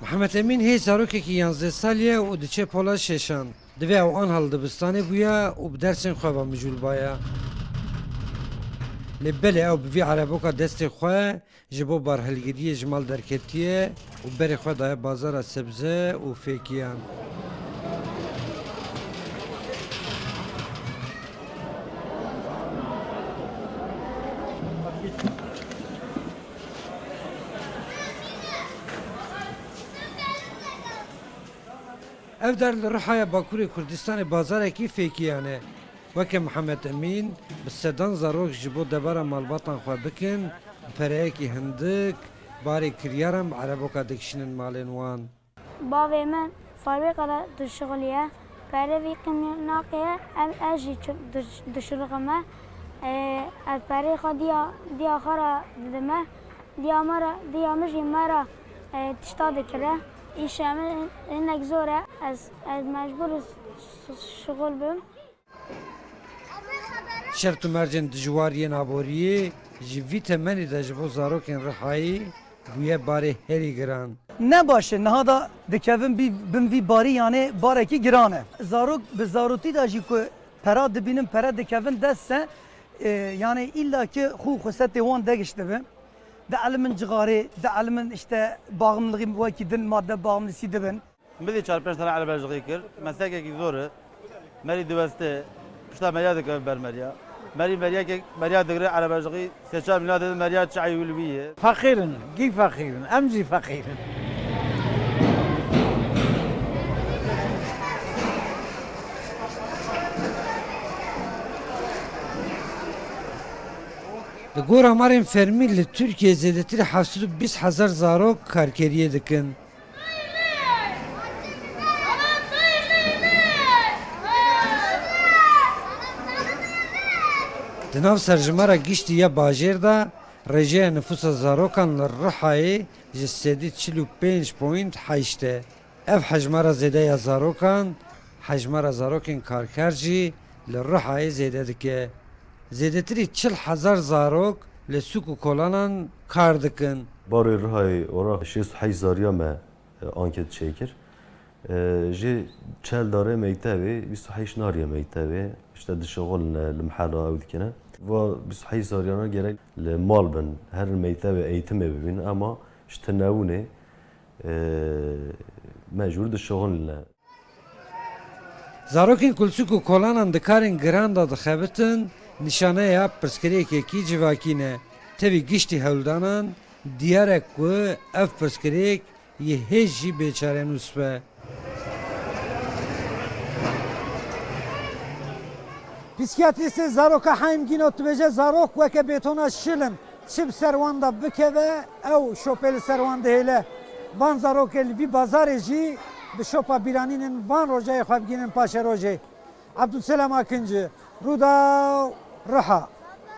محمد امین هی زاروکێکی 11 سالیە و diçe pola şeşan. Divê ew an hal dibistanê bûye û bi dersên xwe ve mijûl baye. Lê belê ew bi vî ereboka destê xwe ji bo barhilgiriyê ji mal derketiye û berê xwe daye bazara sebze û fêkiyan. Ev der li Rihaya Bakurê Kurdistanê bazarekî fêkiyan e. Weke Mihemed Emîn bi sedan zarok ji bo debara malbatan xwe bikin, pereyekî hindik, barê kiryaran bi ereboka dikişînin malên wan. Bavê min fabrîkada dişixuliye, perê vî qînaqiye ev jî dişixime. Ev perê xwe diya xwe re didime, diya min jî me re tişta dikire. İşe min hinek zor e, ez mecbûr şixul bim. Şert û mercên dijwariyên aboriyê ji vî temenê de ji bo zarokên Rihayê bûye barê herî giran. Ne başı, naha da dikevin bin vî barî yani barekî giran e. Zarok bi zarotî da jî ku pera dibînin pera dikevin destse yani illa ki xû xwesetê wan degişti bin. De elimin cigarê, de elimin işte bağımlılığı wekî din madde bağımlısı dibin. Bizê 4-5 tane elbejixî kir, meslekekî zor e. Merî diweste, pişta meriya dike ber meriya. Meriya digire elbejixî 3-4 milyon dedim meriya çayê wî. فقيرن كيف فقيرن امزي فقيرن Li gora marên fermî li Tirkiye zêdetir 720,000 zarok karkeriyê dikin. Di nav serjimara giştî ya bajêr da rêjeya nüfusa zarokan li Rihayê ji 45.8 e. Ev hejmara zêde ya zarokan, hejmara zarokên karker jî li Rihayê zêde dike. Zêdetirî 40,000 zarok li sûk û kolanan kar dikin. Barê Rihayê ora 6 me anket çêkir. Ji çel darê mektebê 28 nariye mektebê işte dişeğolin li mihala ew dikine. Va 28 zariyana gerek li mal bin her mektebê eğitimê bibin ama ji tinewûnê mecbûr dişeğolin. Zarokên kulsûk û kolanan dikarin giran da dixebitin, nîşaneya pirsgirêkekî civakî ne. Tevî giştî hewldanan, diyarek ku ev pirsgirêk yê hêj jî bêçarenûs be. Psikiyatristê zaroka heymgîno dibêje zarok weke bêtona şilim çi bi ser wan da bikeve ew şopê li ser wan dihêle. Van zarokê li vî bazarê jî bi şopa bîranînên van rojayê xwe bigînin paşê rojê. Abdulselam Akıncı, Rûdaw, Riha.